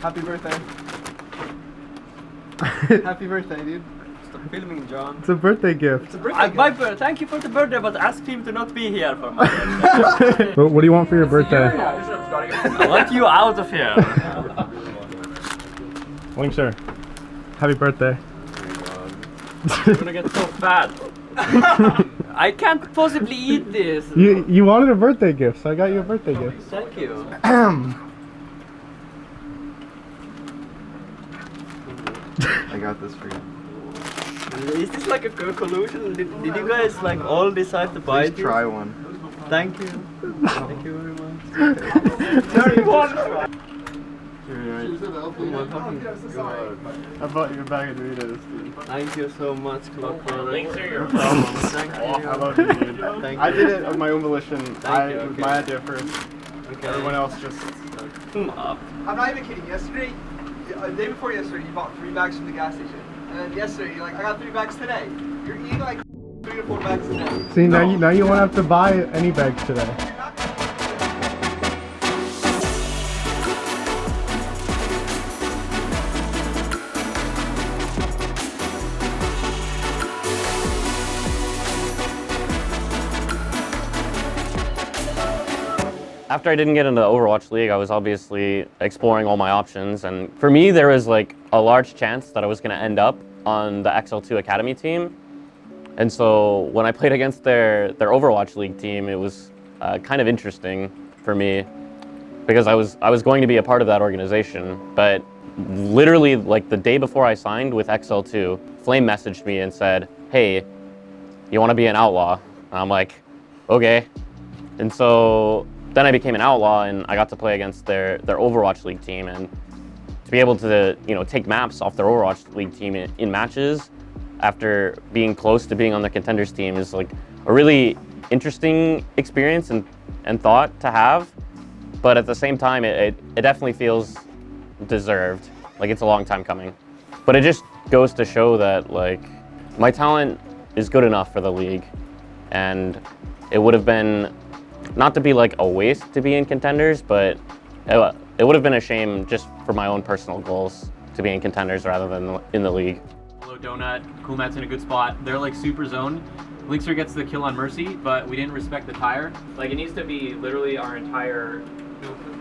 Happy birthday. Happy birthday, dude. Stop filming, John. It's a birthday gift. It's a birthday gift. Thank you for the birthday, but ask him to not be here for my What do you want for your birthday? I want you out of here. Wing sir, happy birthday. I'm gonna get so fat. I can't possibly eat this. You wanted a birthday gift, so I got you a birthday gift. Thank you. I got this for you. Is this like a collusion? Did you guys like all decide to buy Please it? try one. Thank you. Thank you very much. I bought you a bag of Doritos, dude. Thank you so much, Clock Brother. Links are your problem. Thank you. I love you, dude. Thank I you. did it of my own volition. you, It was okay. my idea first. Okay. Everyone else just... Up. I'm not even kidding. Yesterday, the day before yesterday, you bought 3 bags from the gas station. And then yesterday, you're like, I got 3 bags today. You're eating like 3 to 4 bags a day. See, now you won't have to buy any bags today. After I didn't get into the Overwatch League, I was obviously exploring all my options, and for me there was like a large chance that I was going to end up on the XL2 Academy team. And so when I played against their Overwatch League team, it was kind of interesting for me because I was going to be a part of that organization. But literally like the day before I signed with XL2, Flame messaged me and said, "Hey, you want to be an outlaw?" And I'm like, okay. And so then I became an outlaw and I got to play against their Overwatch League team, and to be able to, you know, take maps off their Overwatch League team in matches after being close to being on the contenders team is like a really interesting experience and thought to have. But at the same time, it definitely feels deserved. Like it's a long time coming. But it just goes to show that like my talent is good enough for the league, and it would have been, not to be like a waste to be in contenders, but it would have been a shame just for my own personal goals to be in contenders rather than in the league. Hello Donut, Cool Matt's in a good spot. They're like super zoned. Linkser gets the kill on Mercy, but we didn't respect the tire. Like it needs to be literally our entire,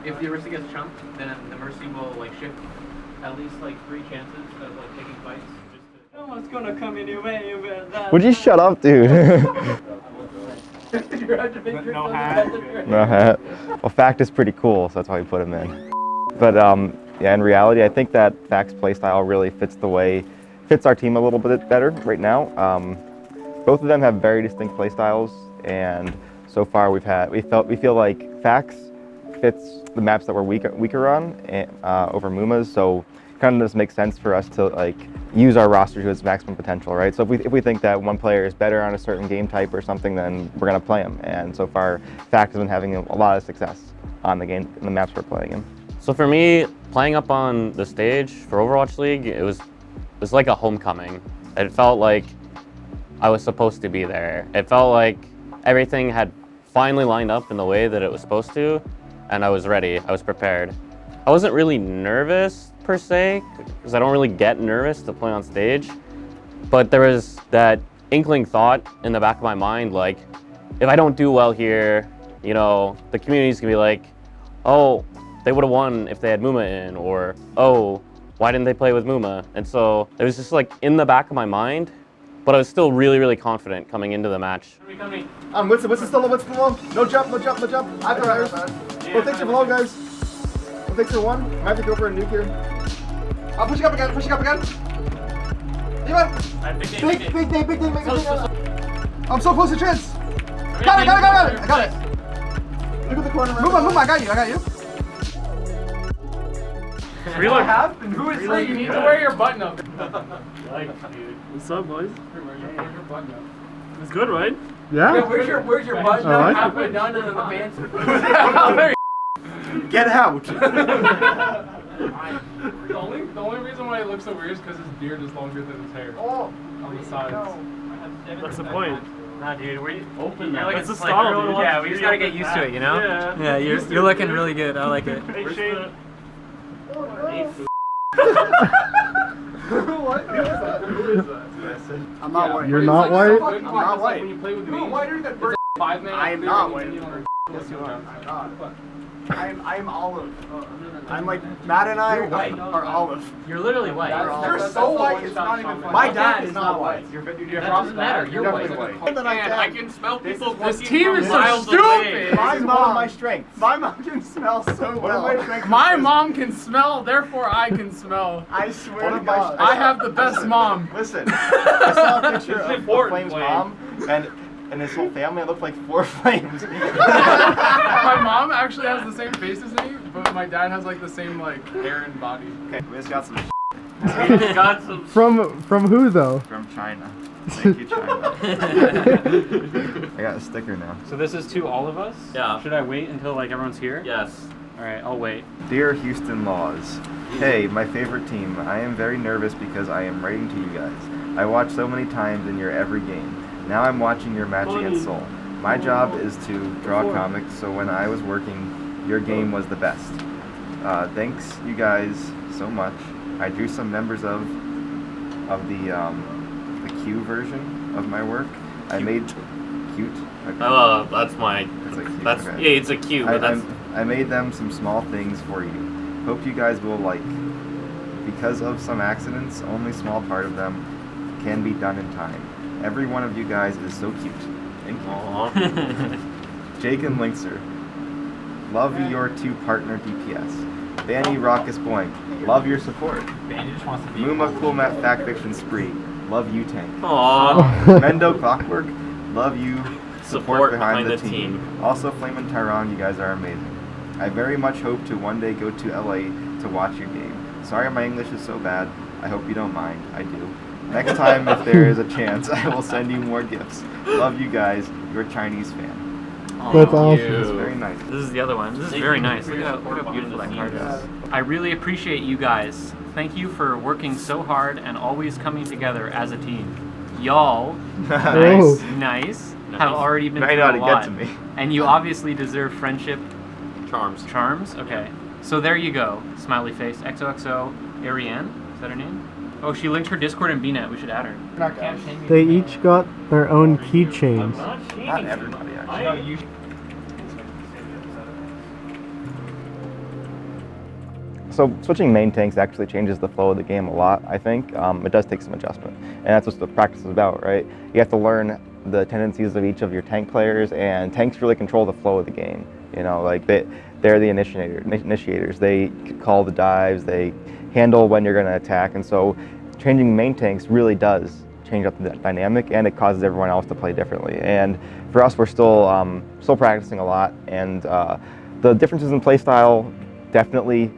if the Mercy gets chunked, then the Mercy will like shift at least like 3 chances of like taking fights. No one's gonna come in your way. Would you shut up, dude? No hat. No hat. Well, Fact is pretty cool, so that's why we put him in. But yeah, in reality, I think that Fact's playstyle really fits our team a little bit better right now. Both of them have very distinct playstyles, and so far we feel like Fact's fits the maps that we're weaker on over Muma's, so kind of just makes sense for us to like use our roster to its maximum potential, right? So if we think that one player is better on a certain game type or something, then we're gonna play him. And so far, Fact has been having a lot of success on the maps we're playing in. So for me, playing up on the stage for Overwatch League, it was like a homecoming. It felt like I was supposed to be there. It felt like everything had finally lined up in the way that it was supposed to, and I was ready, I was prepared. I wasn't really nervous per se, because I don't really get nervous to play on stage, but there was that inkling thought in the back of my mind, like, if I don't do well here, you know, the community's gonna be like, oh, they would have won if they had Muma in, or, oh, why didn't they play with Muma? And so it was just like in the back of my mind, but I was still really, really confident coming into the match. What's the still? What's the low? No jump. I have the riders. Well, thanks for the low, guys. Well, thanks for 1. Might have to go for a nuke here. I'm pushing up again. Levi! Big day, make it. I'm so close to Trins. Got it. I got it. Look at the corner. Move, I got you. Reload. And who is You need to wear your button up. What's up, boys? It's good, right? Yeah. Where's your button I like up? it. Done and then the pants. Get out. The only reason why it looks so weird is because his beard is longer than his hair on the sides. That's the point. Nah, dude, we Open that. that. It's a style, dude. Yeah, we just gotta get used to it, you know? Yeah, you're looking really good. I like it. Hey, Shane. What? Who is that? I'm not white. You're not white? I'm not white. When you play with me, Who whiter than Bert? 5-man. I am not white. Yes, you are. I'm not. I am olive. I'm like, Matt and I are olive. You're literally white. You're so white, it's not even funny. My dad is not white. You're That doesn't matter. You're definitely white. Then I can smell people. This team is so miles stupid. away. My One of mom, my strengths. my mom can smell so well. My mom can smell, therefore I can smell. I swear One to of my- God. I have the best mom. Listen, I saw a picture It's of important, Flame's Wayne. mom, and his whole family. It looked like 4 Flames. My mom actually has the same face as me, but my dad has like the same like hair and body. Okay, we just got some Got some. From who though? from China. Thank you, China. I got a sticker now. So this is to all of us? Yeah. Should I wait until like everyone's here? Yes. Alright, I'll wait. Dear Houston Laws, hey, my favorite team. I am very nervous because I am writing to you guys. I watch so many times in your every game. Now I'm watching your match against Seoul. My job is to draw comics, so when I was working, your game was the best. Thanks you guys so much. I drew some members of the Q version of my work. I made cute. Okay. That's my. It's a cute. That's okay. yeah, it's a cue, but that's. I made them some small things for you. Hope you guys will like. Because of some accidents, only small part of them can be done in time. Every one of you guys is so cute. Thank you. Aww. Jake and Linkser. Love your 2 partner DPS. Banny Raucous Boink. Love your support. Bandy just wants to be. Muma Cool Matt Fact Fiction Spree. Love you, Tank. Aww. Mendo Clockwork. Love you. Support behind the team. Also, Flame and Tyron, you guys are amazing. I very much hope to one day go to LA to watch your game. Sorry my English is so bad. I hope you don't mind. I do. Next time, if there is a chance, I will send you more gifts. Love you guys. Your Chinese fan. That's awesome. It's very nice. This is the other one. This is very nice. Look how beautiful that card is. I really appreciate you guys. Thank you for working so hard and always coming together as a team. Y'all, nice, have already been Now through you know how a to lot. get to me. And you obviously deserve friendship. Charms. Charms? Okay. So there you go. Smiley face. XOXO Ariane? Is that her name? Oh, she linked her Discord and BNet. We should add her. Not guys. They each got their own keychains. Not everybody, actually. So switching main tanks actually changes the flow of the game a lot, I think. It does take some adjustment. And that's what the practice is about, right? You have to learn the tendencies of each of your tank players, and tanks really control the flow of the game. You know, like they're the initiators. They call the dives, they handle when you're going to attack, and so changing main tanks really does change up the dynamic, and it causes everyone else to play differently. And for us, we're still practicing a lot, and the differences in play style definitely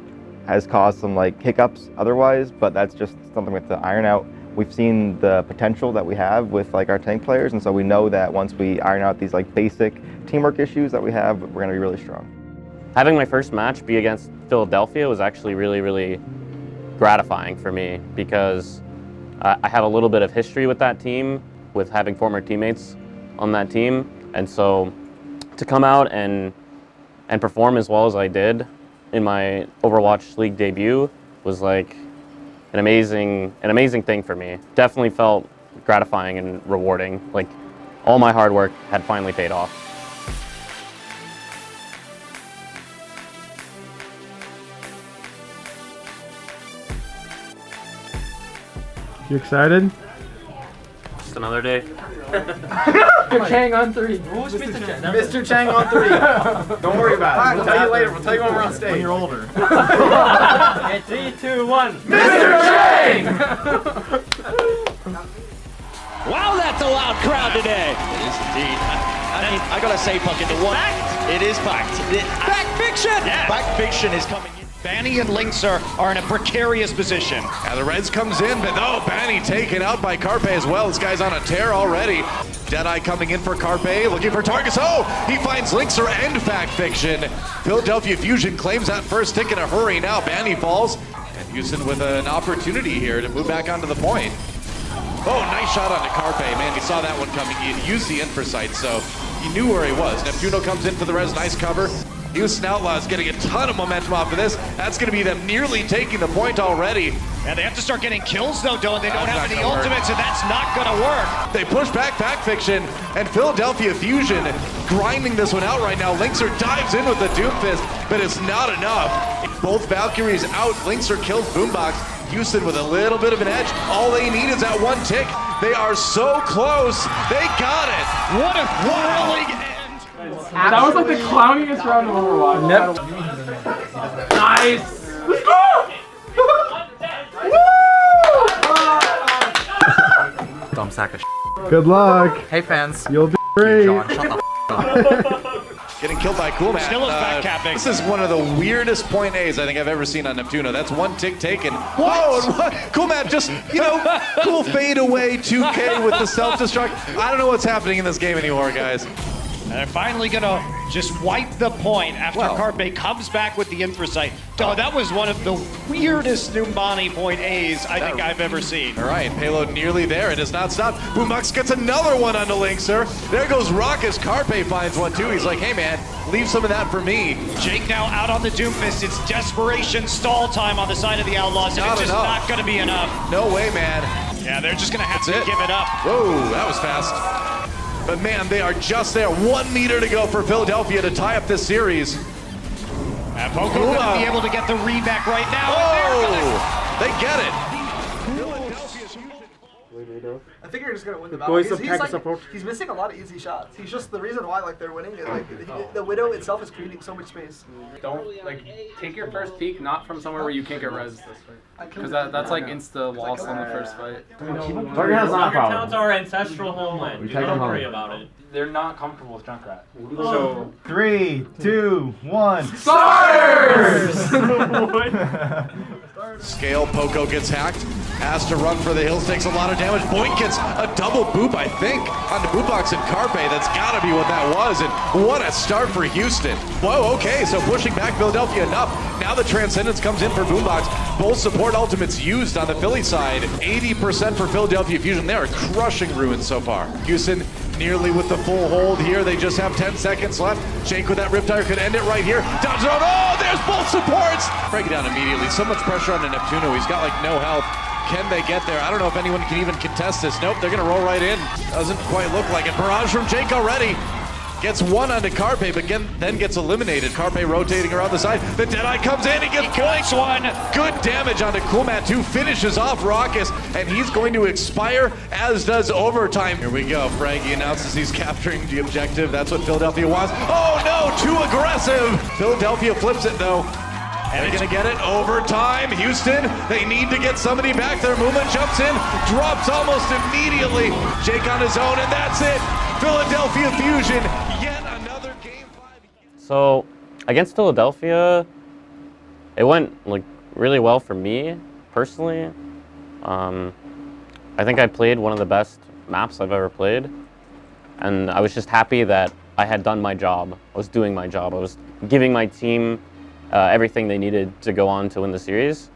has caused some like hiccups otherwise, but that's just something we have to iron out. We've seen the potential that we have with like our tank players, and so we know that once we iron out these like basic teamwork issues that we have, we're going to be really strong. Having my first match be against Philadelphia was actually really, really gratifying for me because I have a little bit of history with that team, with having former teammates on that team, and so to come out and perform as well as I did in my Overwatch League debut was like an amazing thing for me. Definitely felt gratifying and rewarding. Like all my hard work had finally paid off. You excited? Just another day. Mr. Chang on 3. Who's Mr. Chang? Mr. Chang on 3. Don't worry about it. We'll tell you later. We'll tell you when we're on stage. When you're older. Okay, 3, 2, 1. Mr. Chang! Wow, that's a loud crowd today. It is indeed. I gotta say, Pumpkin, the one. It is packed. Back Fiction! Yeah. Back Fiction is coming in. Banny and Linkser are in a precarious position. Now the Reds comes in, but no, Banny taken out by Carpe as well. This guy's on a tear already. Deadeye coming in for Carpe, looking for targets. Oh, he finds Linkser and Fact Fiction. Philadelphia Fusion claims that first stick in a hurry. Now Banny falls, and Houston with an opportunity here to move back onto the point. Oh, nice shot onto Carpe. Man, he saw that one coming. He had used the infrasight, so he knew where he was. Neptuno comes in for the res, nice cover. Houston Outlaws getting a ton of momentum off of this. That's going to be them nearly taking the point already. And they have to start getting kills though, don't they? Don't That's have not any gonna work. ultimates, and that's not gonna work. They push back Fiction, and Philadelphia Fusion grinding this one out right now. Linkser dives in with the Doomfist, but it's not enough. Both Valkyries out. Linkser kills Boombox. Houston with a little bit of an edge. All they need is that one tick. They are so close. They got it. What a thrilling end. That was like the clowniest round of Overwatch. Nice. Let's go. Dumb sack of shit. Good luck. Hey fans. You'll do great. John, shut the up. Getting killed by Coolmat. Still is backcapping. This is one of the weirdest point A's I think I've ever seen on Neptuno. That's one tick taken. Whoa, and what? Coolmat just, cool fade away 2K with the self-destruct. I don't know what's happening in this game anymore, guys. And they're finally gonna just wipe the point after Carpe comes back with the Infrasight. Oh, that was one of the weirdest Numbani point A's I think I've ever seen. All right, payload nearly there. It does not stop. Boombox gets another one onto Linkser. There goes Raucus. Carpe finds one too. He's like, hey man, leave some of that for me. Jake now out on the Doomfist. It's desperation stall time on the side of the Outlaws, and Not it's just enough. not gonna be enough. No way, man. Yeah, they're just gonna have That's to it. give it up. Whoa, that was fast. But man, they are just there. 1 meter to go for Philadelphia to tie up this series. And Poco gonna be able to get the read back right now. Oh, they get it. I think you're just gonna win the Going battle. some tank support. He's missing a lot of easy shots. He's just the reason why they're winning is the Widow itself is creating so much space. Don't take your first peek not from somewhere where you can't get res. Because that's like insta loss on the first fight. Target has not a problem. Town's our ancestral homeland. take them Don't worry home. about it. They're not comfortable with Junkrat. So 3, 2, 1. Scale, Poco gets hacked. Has to run for the hills, takes a lot of damage. Boink gets a double boop, I think, on the Boombox and Carpe. That's gotta be what that was, and what a start for Houston. Whoa, okay, so pushing back Philadelphia enough. Now the Transcendence comes in for Boombox. Both support ultimates used on the Philly side. 80% for Philadelphia Fusion. They are crushing Ruins so far. Houston nearly with the full hold here. They just have 10 seconds left. Jake with that Riptire could end it right here. Down zone, oh, there's both supports! Break it down immediately. So much pressure on the Neptuno. He's got like no health. Can they get there? I don't know if anyone can even contest this. Nope, they're gonna roll right in. Doesn't quite look like it. Barrage from Jake already. Gets one onto Carpe, but then gets eliminated. Carpe rotating around the side. The Deadeye comes in, he gets points one. Good damage onto Coolmat, who finishes off Raucus, and he's going to expire, as does overtime. Here we go. Fraggy announces he's capturing the objective. That's what Philadelphia wants. Oh no, too aggressive. Philadelphia flips it though. And they're gonna get it overtime. Houston, they need to get somebody back there. Movement jumps in, drops almost immediately. Jake on his own, and that's it. Philadelphia Fusion, yet another game 5. So against Philadelphia, it went like really well for me personally. I think I played one of the best maps I've ever played, and I was just happy that I had done my job. I was doing my job. I was giving my team everything they needed to go on to win the series.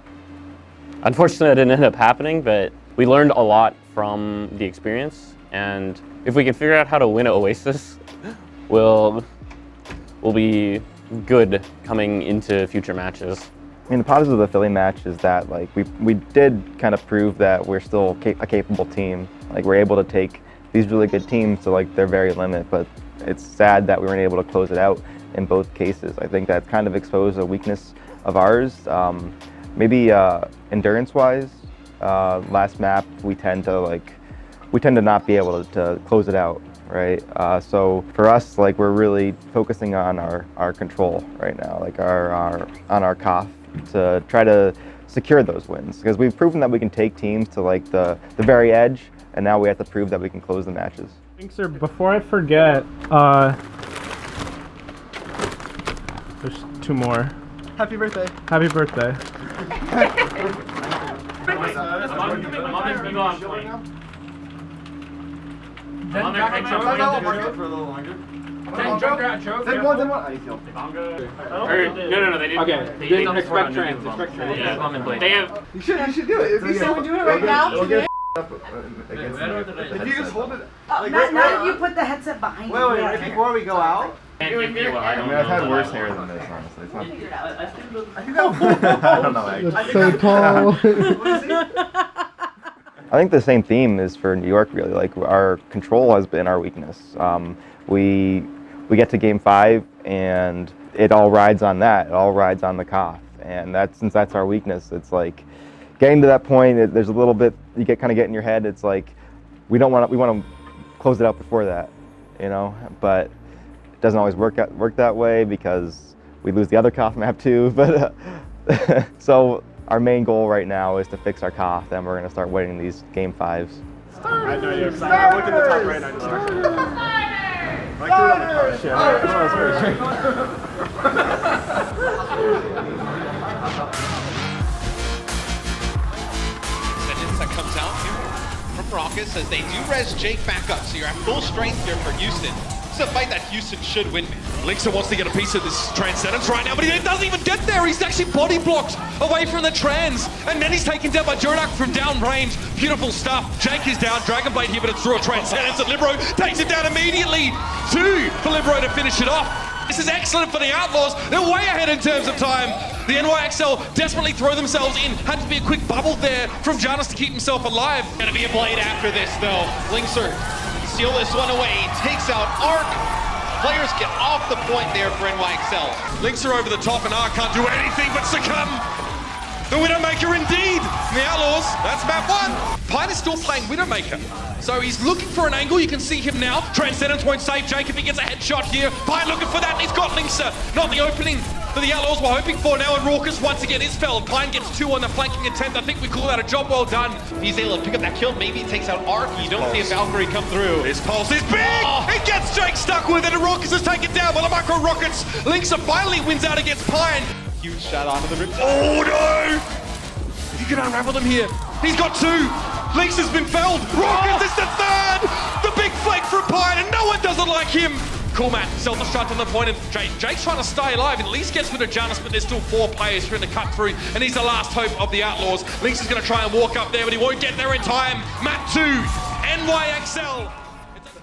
Unfortunately, it didn't end up happening, but we learned a lot from the experience, and if we can figure out how to win at Oasis, we'll be good coming into future matches. I mean, the positive of the Philly match is that like we did kind of prove that we're still a capable team. Like we're able to take these really good teams to like their very limit, but it's sad that we weren't able to close it out in both cases. I think that kind of exposed a weakness of ours. Maybe endurance-wise, last map we tend to not be able to close it out, right? So for us, like we're really focusing on our control right now, like on our COF to try to secure those wins, because we've proven that we can take teams to like the very edge, and now we have to prove that we can close the matches. Sir, before I forget, there's 2 more. Happy birthday. Happy birthday. No, they didn't. Okay, they didn't expect trans. You should do it. If you Someone do it right now. If you If you just hold it. Not if you put the headset behind you. Wait, before we go out, Can't give me what I I don't mean, I've know had that worse I hair want. than this, honestly. It's not. I don't know, actually. That's so tall. I think the same theme is for New York, really. Like, our control has been our weakness. We get to Game 5, and it all rides on that. It all rides on the Koth. And since that's our weakness, it's like getting to that point. There's a little bit you kind of get in your head. It's like we want to close it out before that, you know. But it doesn't always work that way because we lose the other Koth map too. But so our main goal right now is to fix our Koth, and we're going to start winning these Game 5s. I had no idea, 'cause I looked in the top right and I just like threw it on the card. Shit, Sentence that comes out here from Raucous as they do res Jake back up. So you're at full strength here for Houston. It's a fight that Houston should win. Linkser wants to get a piece of this Transcendence right now, but he doesn't even get there. He's actually body blocked away from the Trans, and then he's taken down by Jonak from down range. Beautiful stuff. Jake is down. Dragonblade here, but it's through a Transcendence, and Libero takes him down immediately. 2 for Libero to finish it off. This is excellent for the Outlaws. They're way ahead in terms of time. The NYXL desperately throw themselves in. Had to be a quick bubble there from Janus to keep himself alive. Gonna be a blade after this though. Linkser steal this one away. Takes out Arc. Players get off the point there for NYXL. Linkser over the top, and Arc can't do anything but succumb. The Widowmaker indeed. The Outlaws, that's map 1. Pine is still playing Widowmaker. So he's looking for an angle. You can see him now. Transcendence won't save Jake if he gets a headshot here. Pine looking for that, and he's got Linkser. Not the opening that the Outlaws were hoping for now, and Raucous once again is felled. Pine gets 2 on the flanking attempt. I think we call that a job well done. If he's able to pick up that kill, maybe he takes out Arc. You don't see a Valkyrie come through. His pulse is big! It gets Jake stuck with it, and Raucous is taken down by the micro rockets. Linkser finally wins out against Pine. Huge shot onto the rip. Oh no! You can unravel them here. He's got 2. Lynx has been felled. Raucous is the 3rd! The big flake from Pine, and no one doesn't like him. Cool man, self-destruct on the point, and Jake's trying to stay alive, and at least gets rid of Janus, but there's still 4 players trying to cut through, and he's the last hope of the Outlaws. Lynx is going to try and walk up there, but he won't get there in time. Map 2, NYXL.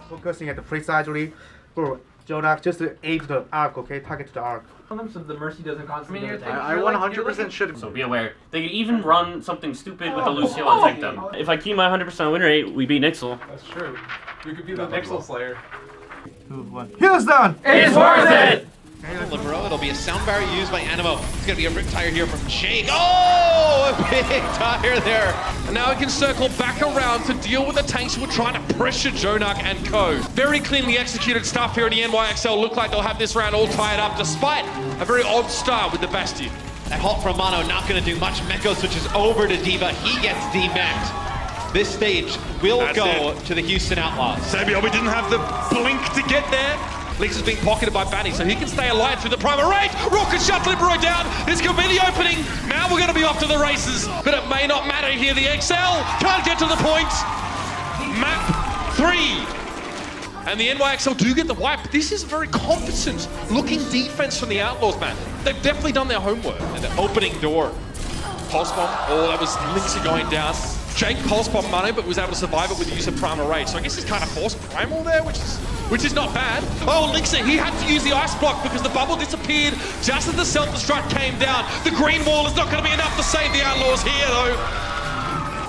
Focusing at the free side, really. Bro, Jonak, just aim to the arc, okay? Target to the arc. So the Mercy doesn't constantly. I 100% should. So be aware. They can even run something stupid with a Lucio and take them. If I keep my 100% win rate, we beat Nixel. That's true. We could be the Nixel Slayer. Houston! It's worth it! Libero, it'll be a sound barrier used by Animo. It's gonna be a rip tire here from Jake. Oh, a big tire there. And now he can circle back around to deal with the tanks who are trying to pressure Jonak and co. Very cleanly executed stuff here in the NYXL. Look like they'll have this round all tied up despite a very odd start with the Bastion. That halt from Mono not gonna do much. Meko switches over to Diva. He gets D-backed. This stage will go to the Houston Outlaws. Sabiobi didn't have the blink to get there. Lynx is being pocketed by Banny, so he can stay alive through the primal rage. Rocket shuts Libero down. This could be the opening. Now we're going to be off to the races, but it may not matter here. The XL can't get to the point. Map 3. And the NYXL do get the wipe. This is very competent looking defense from the Outlaws, man. They've definitely done their homework. And the opening door. Pulse bomb. Oh, that was Lynx going down. Jake pulse bomb Mano, but was able to survive it with the use of Primal Rage. So I guess he's kind of forced Primal there, which is not bad. Oh, Linkser, he had to use the ice block because the bubble disappeared just as the self-destruct came down. The green wall is not going to be enough to save the Outlaws here, though.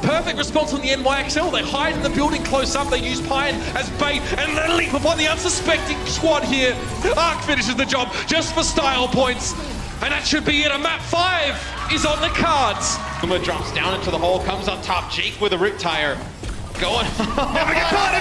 Perfect response from the NYXL. They hide in the building close up. They use Pine as bait and then leap upon the unsuspecting squad here. Arc finishes the job just for style points. And that should be it. A map 5 is on the cards. Kuma drops down into the hole, comes up top. Jake with a rip tire. Going. Never get caught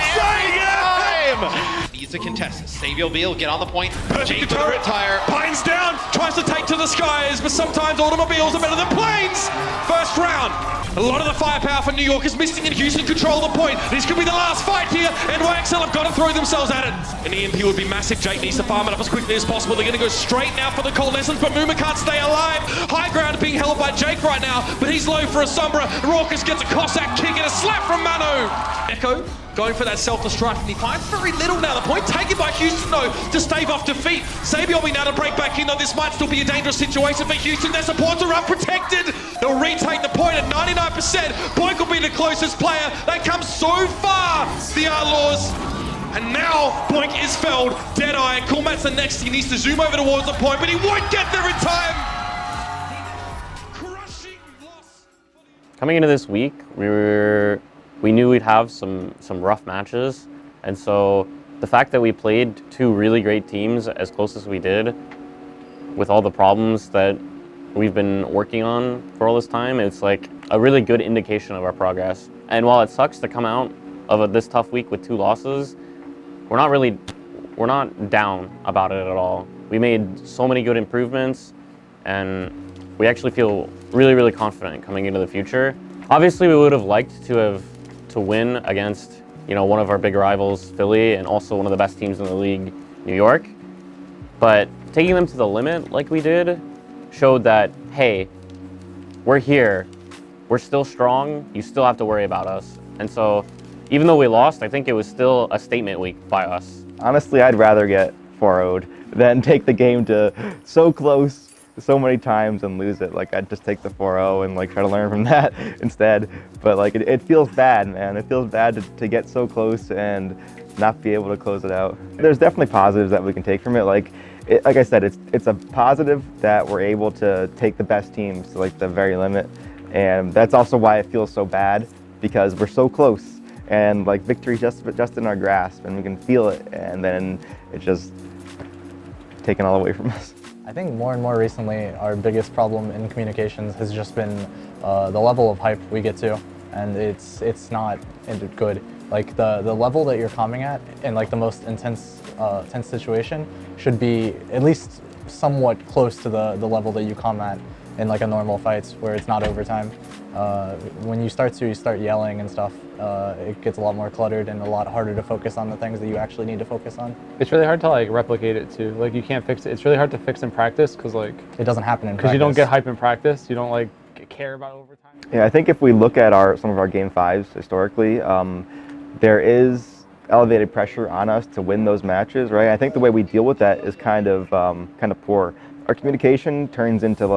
Needs to contest. Savio B will get on the point. Jake with a rip tire. Pine's down. Tries to take to the skies, but sometimes automobiles are better than planes. First round. A lot of the firepower for New York is missing, and Houston control the point. This could be the last fight here, and YXL have got to throw themselves at it. An EMP would be massive. Jake needs to farm it up as quickly as possible. They're going to go straight now for the coalescence, but Muma can't stay alive. High ground being held by Jake right now, but he's low for a Sombra. Raucous gets a Cossack kick and a slap from Mano. Echo going for that self-destruct, and he finds very little now. The point taken by Houston, though, to stave off defeat. Sabiobi now to break back in, though this might still be a dangerous situation for Houston. Their supports are unprotected. They'll retake the point at 99%. Boyk will be the closest player. They come so far, the Outlaws. And now, Boink is felled. Deadeye. Cool Matt's the next. He needs to zoom over towards the point, but he won't get there in time. Crushing loss. Coming into this week, we knew we'd have some rough matches, and so the fact that we played two really great teams as close as we did, with all the problems that we've been working on for all this time, it's like a really good indication of our progress. And while it sucks to come out of this tough week with 2 losses, we're not down about it at all. We made so many good improvements, and we actually feel really, really confident coming into the future. Obviously, we would have liked to win against, you know, one of our big rivals, Philly, and also one of the best teams in the league, New York. But taking them to the limit like we did showed that, hey, we're here, we're still strong, you still have to worry about us. And so even though we lost, I think it was still a statement week by us. Honestly, I'd rather get 4-0'd than take the game to so close so many times and lose it. Like, I'd just take the 4-0 and like try to learn from that instead. But like, it feels bad, man. It feels bad to get so close and not be able to close it out. There's definitely positives that we can take from it. Like I said, it's a positive that we're able to take the best teams to like the very limit. And that's also why it feels so bad, because we're so close and like victory's just in our grasp and we can feel it, and then it's just taken all away from us. I think more and more recently, our biggest problem in communications has just been the level of hype we get to, and it's not good. Like the level that you're coming at in like the most intense situation should be at least somewhat close to the level that you come at in like a normal fights where it's not overtime. When you start yelling and stuff, it gets a lot more cluttered and a lot harder to focus on the things that you actually need to focus on. It's really hard to like replicate it too. Like you can't fix it. It's really hard to fix in practice because like it doesn't happen in practice. Because you don't get hype in practice. You don't like care about overtime. Yeah, I think if we look at some of our game 5s historically, there is elevated pressure on us to win those matches, right? I think the way we deal with that is kind of poor. Our communication turns into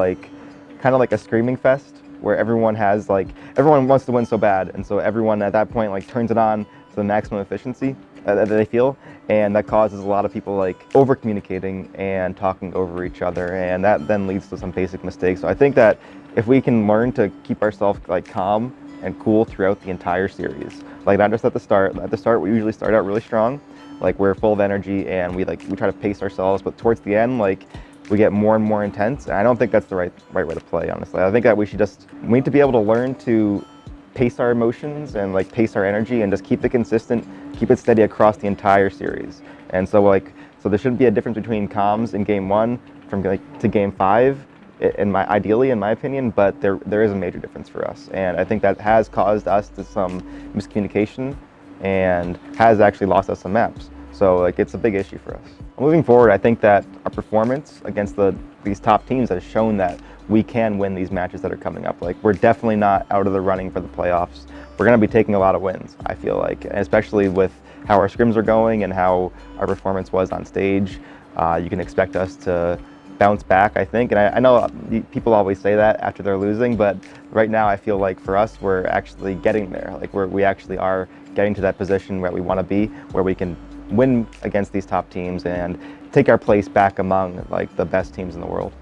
kind of like a screaming fest, where everyone wants to win so bad, and so everyone at that point turns it on to the maximum efficiency that they feel, and that causes a lot of people over communicating and talking over each other, and that then leads to some basic mistakes. So I think that if we can learn to keep ourselves calm and cool throughout the entire series, not just at the start. At the start, we usually start out really strong, we're full of energy, and we try to pace ourselves, but towards the end, we get more and more intense, and I don't think that's the right way to play, honestly. I think that we need to be able to learn to pace our emotions and pace our energy and just keep it consistent, keep it steady across the entire series. And so so there shouldn't be a difference between comms in game 1 from to game 5, ideally in my opinion, but there is a major difference for us. And I think that has caused us to some miscommunication and has actually lost us some maps. So it's a big issue for us. Moving forward, I think that our performance against these top teams has shown that we can win these matches that are coming up. We're definitely not out of the running for the playoffs. We're going to be taking a lot of wins, I feel and especially with how our scrims are going and how our performance was on stage. You can expect us to bounce back, I think. And I know people always say that after they're losing, but right now I feel we're actually getting there. We actually are getting to that position where we want to be, where we can win against these top teams and take our place back among the best teams in the world.